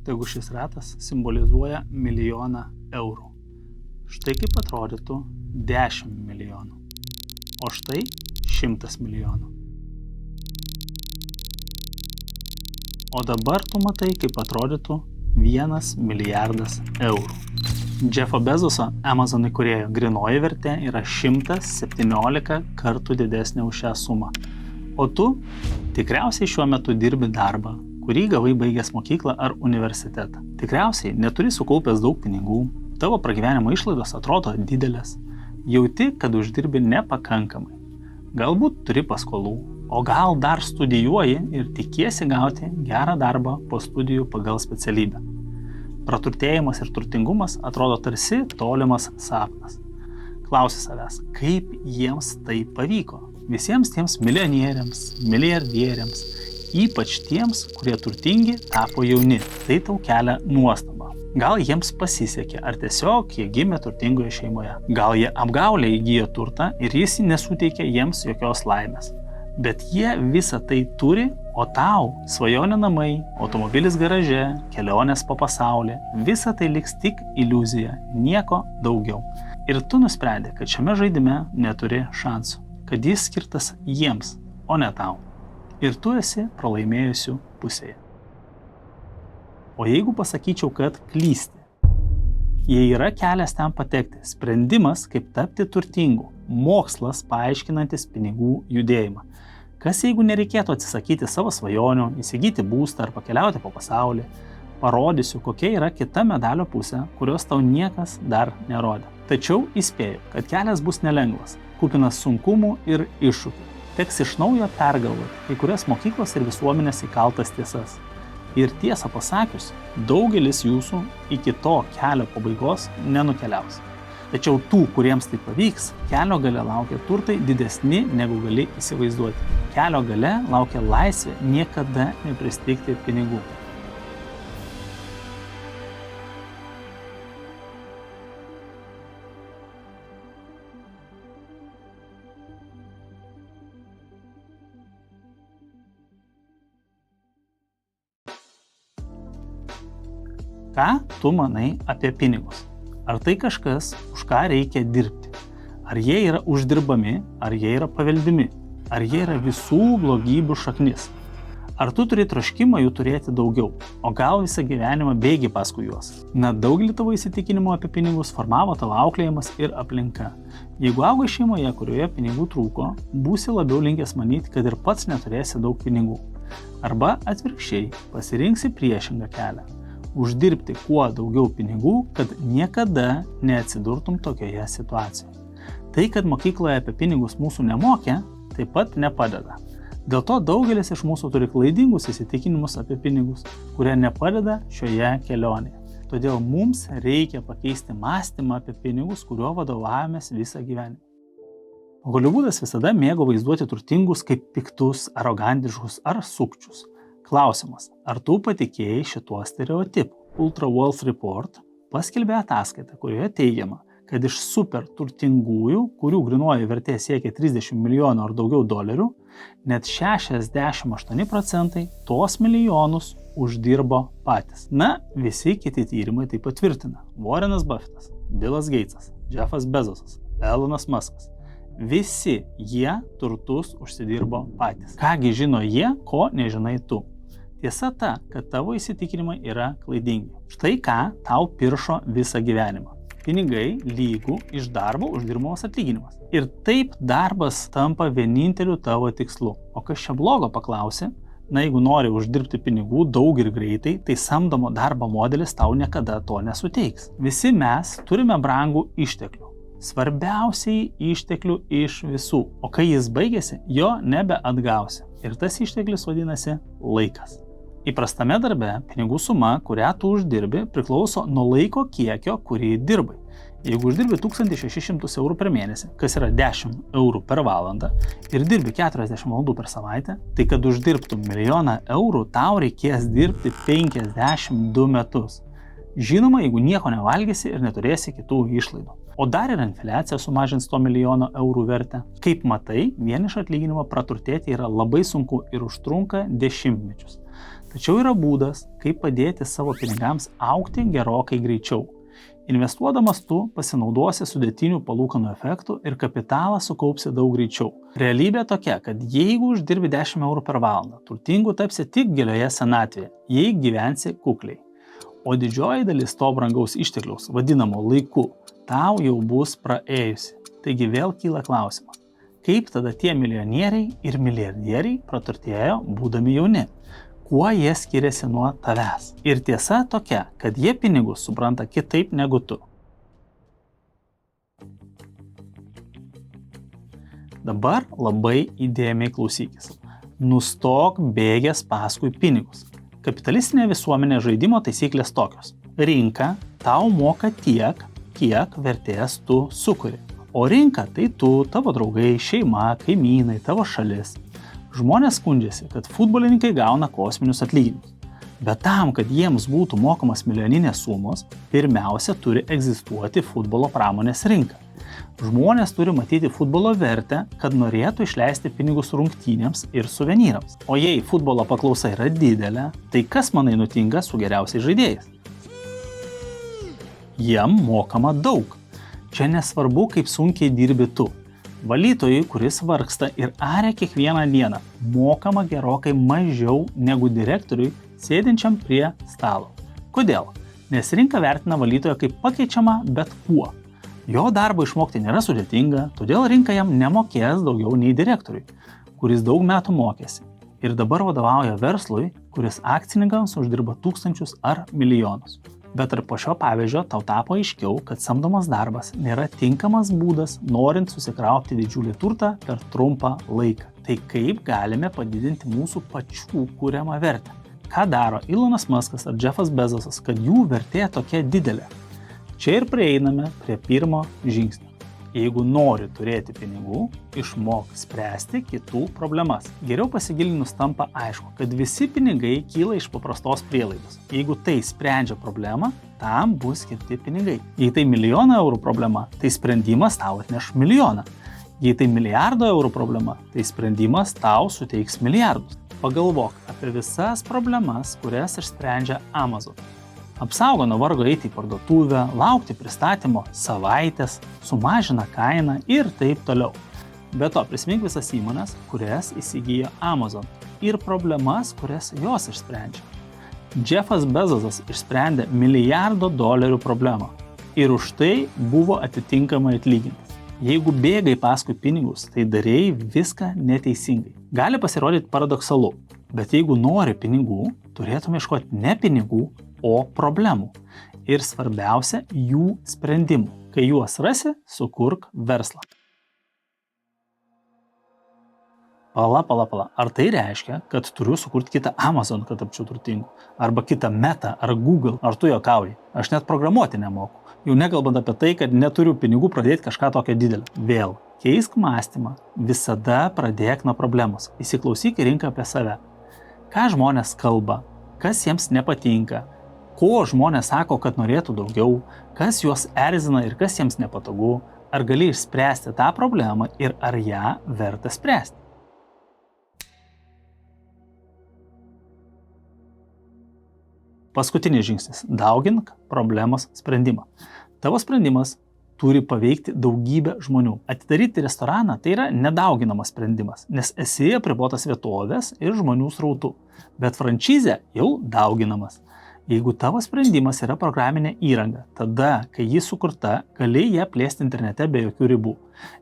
tegu šis ratas simbolizuoja 1 milijoną eurų. Štai kaip atrodytų 10 milijonų, o štai 100 milijonų. O dabar tu matai, kaip atrodytų 1 milijardas eurų. Jeffo Bezoso Amazon įkūrėjo grynoji vertė yra 117 kartų didesnė už šią sumą. O tu tikriausiai šiuo metu dirbi darbą, kurį gavai baigęs mokyklą ar universitetą. Tikriausiai neturi sukaupęs daug pinigų, tavo pragyvenimo išlaidos atrodo didelės, jauti, kad uždirbi nepakankamai. Galbūt turi paskolų, o gal dar studijuoji ir tikiesi gauti gerą darbą po studijų pagal specialybę. Praturtėjimas ir turtingumas atrodo tarsi tolimas sapnas. Klausi savęs, kaip jiems tai pavyko? Visiems tiems milijonieriams, milijardieriams, ypač tiems, kurie turtingi tapo jauni, tai tau kelia nuostabą. Gal jiems pasisekė, ar tiesiog jie gimė turtingoje šeimoje. Gal jie apgaulę įgijo turtą ir jis nesuteikė jiems jokios laimės. Bet jie visą tai turi, o tau svajonių namai, automobilis garaže, kelionės po pasaulį, visa tai liks tik iliuzija, nieko daugiau. Ir tu nusprendė, kad šiame žaidime neturi šansų, kad jis skirtas jiems, o ne tau. Ir tu esi pralaimėjusių pusėje. O jeigu pasakyčiau, kad klysti, jei yra kelias ten patekti, sprendimas, kaip tapti turtingu, mokslas paaiškinantis pinigų judėjimą. Kas jeigu nereikėtų atsisakyti savo svajonių, įsigyti būstą ar pakeliauti po pasaulį, parodysiu, kokia yra kita medalio pusė, kurios tau niekas dar nerodė. Tačiau įspėju, kad kelias bus nelengvas, kupinas sunkumų ir iššūkių. Teks iš naujo pergalvoti kai kurias mokyklos ir visuomenės įkaltas tiesas. Ir tiesą pasakius, daugelis jūsų iki to kelio pabaigos nenukeliaus. Tačiau tų, kuriems tai pavyks, kelio gale laukia turtai didesni, negu gali įsivaizduoti. Kelio gale laukia laisvė niekada nepristigti pinigų. Ką tu manai apie pinigus? Ar tai kažkas, už ką reikia dirbti? Ar jie yra uždirbami, ar jie yra paveldimi? Ar jie yra visų blogybių šaknis? Ar tu turi troškimą jų turėti daugiau, o gal visą gyvenimą bėgi paskui juos? Na, daugelį tavo įsitikinimų apie pinigus formavo tavo auklėjimas ir aplinka. Jeigu augai šeimoje, kurioje pinigų trūko, būsi labiau linkęs manyti, kad ir pats neturėsi daug pinigų. Arba atvirkščiai, pasirinksi priešingą kelią. Uždirbti kuo daugiau pinigų, kad niekada neatsidurtum tokioje situacijoje. Tai, kad mokykloje apie pinigus mūsų nemokė, taip pat nepadeda. Dėl to daugelis iš mūsų turi klaidingus įsitikinimus apie pinigus, kurie nepadeda šioje kelionėje. Todėl mums reikia pakeisti mąstymą apie pinigus, kuriuo vadovavomės visą gyvenimą. Holivudas visada mėgo vaizduoti turtingus kaip piktus, arogantiškus ar sukčius. Klausimas, ar tu patikėjai šituo stereotipu? Ultra Wealth Report paskelbė ataskaitą, kurioje teigiama, kad iš super turtingųjų, kurių grynoji vertė siekia 30 milijonų ar daugiau dolerių, net 68% tos milijonus uždirbo patys. Na, visi kiti tyrimai tai patvirtina. Warrenas Buffettas, Billas Gatesas, Jeffas Bezosas, Elonas Muskas. Visi jie turtus užsidirbo patys. Kągi žino jie, ko nežinai tu? Tiesa ta, kad tavo įsitikinimai yra klaidingi. Štai ką tau piršo visą gyvenimą. Pinigai lygų iš darbo uždirbamas atlyginimas. Ir taip darbas tampa vieninteliu tavo tikslu. O kas čia blogo, paklausi? Na, jeigu nori uždirbti pinigų daug ir greitai, tai samdomo darbo modelis tau niekada to nesuteiks. Visi mes turime brangų išteklių. Svarbiausiai išteklių iš visų. O kai jis baigėsi, jo nebeatgausi. Ir tas išteklis vadinasi laikas. Įprastame darbe pinigų suma, kurią tu uždirbi, priklauso nuo laiko kiekio, kurį dirbai. Jeigu uždirbi 1600 eurų per mėnesį, kas yra 10 eurų per valandą, ir dirbi 40 valandų per savaitę, tai kad uždirbtum 1 milijoną eurų, tau reikės dirbti 52 metus. Žinoma, jeigu nieko nevalgysi ir neturėsi kitų išlaidų. O dar ir infliacija sumažins 100 milijono eurų vertę. Kaip matai, vien iš atlyginimo praturtėti yra labai sunku ir užtrunka dešimtmečius. Tačiau yra būdas, kaip padėti savo pinigams augti gerokai greičiau. Investuodamas tu pasinaudosi sudėtinių palūkanų efektų ir kapitalą sukaupsi daug greičiau. Realybė tokia, kad jeigu uždirbi 10 eurų per valandą, turtingu tapsi tik gilioje senatvėje, jei gyvensi kukliai. O didžioji dalis to brangaus ištekliaus, vadinamo laiku, tau jau bus praėjusi. Taigi vėl kyla klausimas, kaip tada tie milijonieriai ir milijardieriai praturtėjo būdami jauni? Kuo jie skiriasi nuo tavęs? Ir tiesa tokia, kad jie pinigus supranta kitaip negu tu. Dabar labai įdėmiai klausykis. Nustok bėgęs paskui pinigus. Kapitalistinė visuomenė žaidimo taisyklės tokios. Rinka tau moka tiek, kiek vertės tu sukuri. O rinka tai tu, tavo draugai, šeima, kaimynai, tavo šalis. Žmonės skundžiasi, kad futbolininkai gauna kosminius atlyginimus. Bet tam, kad jiems būtų mokamas milijoninės sumos, pirmiausia turi egzistuoti futbolo pramonės rinka. Žmonės turi matyti futbolo vertę, kad norėtų išleisti pinigus rungtynėms ir suvenyrams. O jei futbolo paklausa yra didelė, tai kas manai nutinka su geriausiais žaidėjais? Jiem mokama daug. Čia nesvarbu, kaip sunkiai dirbi tu. Valytojui, kuris vargsta ir aria kiekvieną dieną, mokama gerokai mažiau negu direktoriui sėdinčiam prie stalo. Kodėl? Nes rinka vertina valytoją kaip pakeičiamą bet kuo. Jo darbą išmokti nėra sudėtinga, todėl rinka jam nemokės daugiau nei direktoriui, kuris daug metų mokėsi ir dabar vadovauja verslui, kuris akcininkams uždirba tūkstančius ar milijonus. Bet ar po šio pavyzdžio tau tapo aiškiau, kad samdomas darbas nėra tinkamas būdas, norint susikrauti didžiulį turtą per trumpą laiką? Tai kaip galime padidinti mūsų pačių kuriamą vertę? Ką daro Elonas Muskas ar Jeffas Bezosas, kad jų vertė tokia didelė? Čia ir prieiname prie pirmo žingsnio. Jeigu nori turėti pinigų, išmok spręsti kitų problemas. Geriau pasigilinus tampa aišku, kad visi pinigai kyla iš paprastos prielaidos. Jeigu tai sprendžia problemą, tam bus skirti pinigai. Jei tai milijono eurų problema, tai sprendimas tau atneš milijoną. Jei tai milijardo eurų problema, tai sprendimas tau suteiks milijardus. Pagalvok apie visas problemas, kurias išsprendžia Amazon. Apsaugo nuo vargo eiti į parduotuvę, laukti pristatymo savaitės, sumažina kainą ir taip toliau. Be to, prisimink visas įmonės, kurias įsigijo Amazon ir problemas, kurias jos išsprendžia. Jeffas Bezosas išsprendė milijardo dolerių problemą ir už tai buvo atitinkamai atlygintas. Jeigu bėgai paskui pinigus, tai darei viską neteisingai. Gali pasirodyti paradoksalu, bet jeigu nori pinigų, turėtume ieškoti ne pinigų, o problemų. Ir svarbiausia, jų sprendimų. Kai juos rasi, sukurk verslą. Pala. Ar tai reiškia, kad turiu sukurti kitą Amazon, kad tapčiau turtingu? Arba kitą Meta ar Google? Ar tu juokauji? Aš net programuoti nemoku. Jau nekalbant apie tai, kad neturiu pinigų pradėti kažką tokio didelio. Vėl, keisk mąstymą. Visada pradėk nuo problemos. Įsiklausyk į rinką apie save. Ką žmonės kalba? Kas jiems nepatinka? Ko žmonės sako, kad norėtų daugiau, kas juos erzina ir kas jiems nepatogu, ar gali išspręsti tą problemą ir ar ją verta spręsti. Paskutinis žingsnis – daugink problemos sprendimą. Tavo sprendimas turi paveikti daugybę žmonių. Atidaryti restoraną tai yra nedauginamas sprendimas, nes esi apribotas vietovės ir žmonių srautų, bet frančizė jau dauginamas. Jeigu tavo sprendimas yra programinė įranga, tada, kai ji sukurta, gali ją plėsti internete be jokių ribų.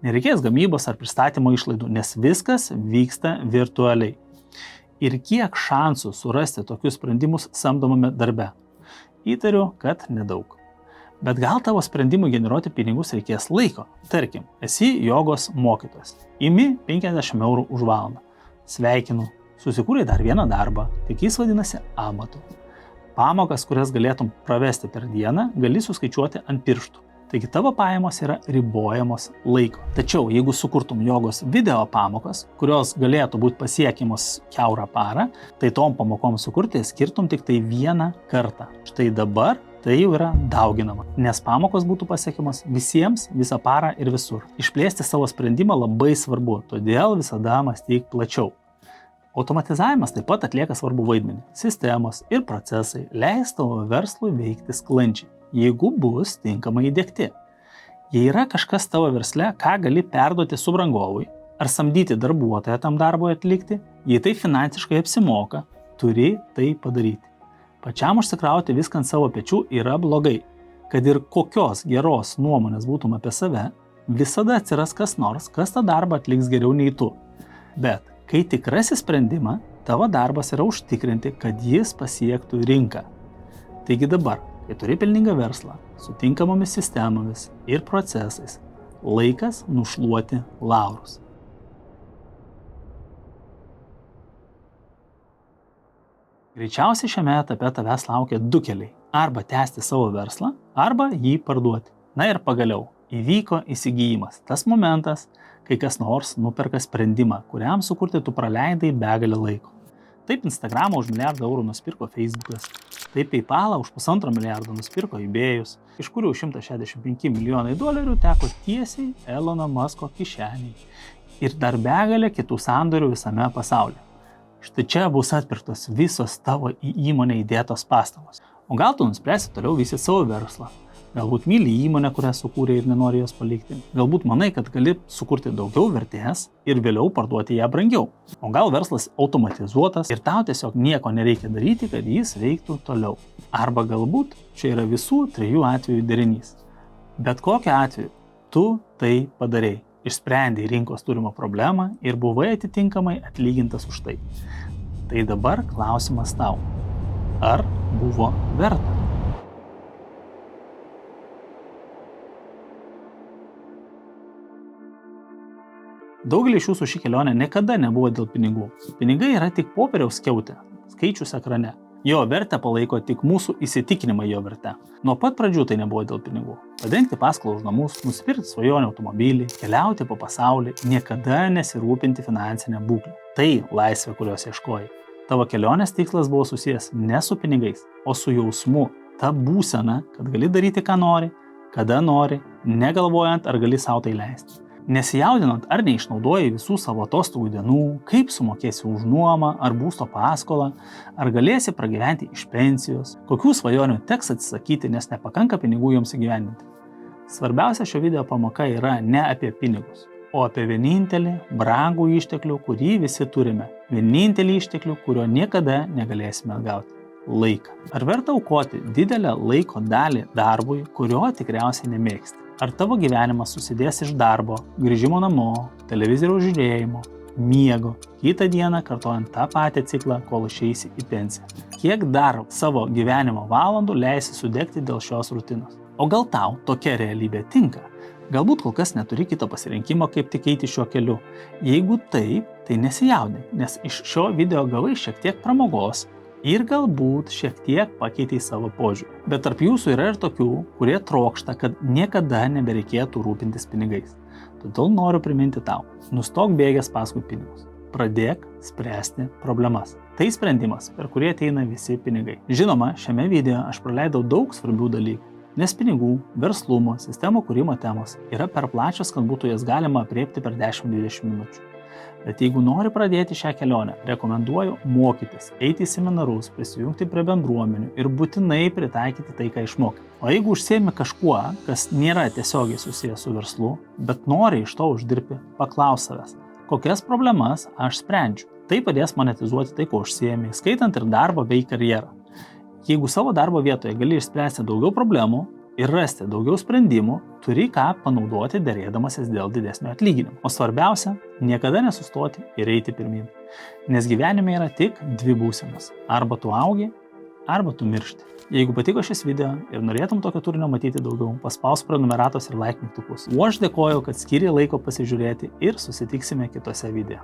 Nereikės gamybos ar pristatymo išlaidų, nes viskas vyksta virtualiai. Ir kiek šansų surasti tokius sprendimus samdomame darbe? Įtariu, kad nedaug. Bet gal tavo sprendimui generuoti pinigus reikės laiko. Tarkim, esi jogos mokytojas. Imi 50 eurų už valandą. Sveikinu, susikūrei dar vieną darbą, tik jis vadinasi amatu. Pamokas, kurias galėtum pravesti per dieną, gali suskaičiuoti ant pirštų. Taigi tavo pajamos yra ribojamos laiko. Tačiau jeigu sukurtum jogos video pamokas, kurios galėtų būti pasiekiamos kiaurą parą, tai tom pamokom sukurti skirtum tik tai vieną kartą. Štai dabar tai jau yra dauginama, nes pamokos būtų pasiekiamos visiems, visą parą ir visur. Išplėsti savo sprendimą labai svarbu, todėl visada mąstyk plačiau. Automatizavimas taip pat atlieka svarbu vaidmenį. Sistemos ir procesai leis tavo verslui veikti sklandžiai, jeigu bus tinkamai įdiegti. Jei yra kažkas tavo versle, ką gali perduoti subrangovui ar samdyti darbuotoją tam darbui atlikti, jei tai finansiškai apsimoka, turi tai padaryti. Pačiam užsikrauti viską ant savo pečių yra blogai. Kad ir kokios geros nuomonės būtum apie save, visada atsiras kas nors, kas tą darbą atliks geriau nei tu. Bet kai tik rasi sprendimą, tavo darbas yra užtikrinti, kad jis pasiektų rinką. Taigi dabar, kai turi pelningą verslą, su tinkamomis sistemomis ir procesais, laikas nušluoti laurus. Greičiausiai šiame etape tavęs laukia du keliai. Arba tęsti savo verslą, arba jį parduoti. Na ir pagaliau, įvyko įsigijimas. Tas momentas, kai kas nors nuperka sprendimą, kuriam sukurti tu praleidai begalę laiko. Taip Instagramą už $1 milijardą nusipirko Facebookas, taip PayPalą už $1,5 milijardo nusipirko eBay'us, iš kurių $165 milijonai teko tiesiai Elono Musko kišeniai. Ir dar begalė kitų sandorių visame pasaulyje. Štai čia bus atpirktos visos tavo į įmonę įdėtos pastangos. O gal tu nuspręsi toliau vystyti savo verslą. Galbūt myli įmonę, kurią sukūrė ir nenori jos palikti. Galbūt manai, kad gali sukurti daugiau vertės ir vėliau parduoti ją brangiau. O gal verslas automatizuotas ir tau tiesiog nieko nereikia daryti, kad jis veiktų toliau. Arba galbūt čia yra visų 3 atvejų derinys. Bet kokiu atveju tu tai padarei. Išsprendei rinkos turimą problemą ir buvai atitinkamai atlygintas už tai. Tai dabar klausimas tau. Ar buvo verta? Daugelį iš jūsų ši kelionė niekada nebuvo dėl pinigų. Pinigai yra tik popieriaus skiautė, skaičius ekrane. Jo vertę palaiko tik mūsų įsitikinimai jo verte. Nuo pat pradžių tai nebuvo dėl pinigų. Padengti paskolą už namus, nusipirkti svajonę automobilį, keliauti po pasaulį, niekada nesirūpinti finansinę būklę. Tai laisvė, kurios ieškojai. Tavo kelionės tikslas buvo susijęs ne su pinigais, o su jausmu. Ta būsena, kad gali daryti, ką nori, kada nori, negalvojant, ar gali sau tai leisti. Nesijaudinant, ar neišnaudojai visų savo atostogų dienų, kaip sumokėsi už nuomą ar būsto paskolą, ar galėsi pragyventi iš pensijos, kokių svajonių teks atsisakyti, nes nepakanka pinigų joms įgyvendinti. Svarbiausia šio video pamoka yra ne apie pinigus, o apie vienintelį brangų išteklių, kurį visi turime. Vienintelį išteklių, kurio niekada negalėsime atgauti. Laiką. Ar verta aukoti didelę laiko dalį darbui, kurio tikriausiai nemėgsti? Ar tavo gyvenimas susidės iš darbo, grįžimo namo, televizoriaus žiūrėjimo, miego, kitą dieną kartojant tą patį ciklą, kol išeisi į pensiją? Kiek dar savo gyvenimo valandų leisi sudegti dėl šios rutinos? O gal tau tokia realybė tinka? Galbūt kol kas neturi kito pasirinkimo, kaip tik eiti šiuo keliu. Jeigu taip, tai nesijaudink, nes iš šio video gavai šiek tiek pramogos ir galbūt šiek tiek pakeitei savo požiūrį. Bet tarp jūsų yra ir tokių, kurie trokšta, kad niekada nebereikėtų rūpintis pinigais. Todėl noriu priminti tau, nustok bėgęs paskui pinigus. Pradėk spręsti problemas. Tai sprendimas, per kurį ateina visi pinigai. Žinoma, šiame video aš praleidau daug svarbių dalykų, nes pinigų, verslumo, sistemų kūrimo temos yra per plačios, kad būtų jas galima apriepti per 10-20 minučių. Bet jeigu nori pradėti šią kelionę, rekomenduoju mokytis, eiti į seminarus, prisijungti prie bendruomenių ir būtinai pritaikyti tai, ką išmokai. O jeigu užsiemi kažkuo, kas nėra tiesiogiai susijęs su verslu, bet nori iš to uždirbti, paklaus savęs, kokias problemas aš sprendžiu. Tai padės monetizuoti tai, ko užsiemi, skaitant ir darbą bei karjerą. Jeigu savo darbo vietoje gali išspręsti daugiau problemų ir rasti daugiau sprendimų, turi ką panaudoti derėdamasis dėl didesnio atlyginimo. O svarbiausia, niekada nesustoti ir eiti pirmyn. Nes gyvenime yra tik 2 būsenos. Arba tu augi, arba tu miršti. Jeigu patiko šis video ir norėtum tokio turinio matyti daugiau, paspausk prenumeratos ir like mygtukus. O aš dėkoju, kad skyrei laiko pasižiūrėti ir susitiksime kitose video.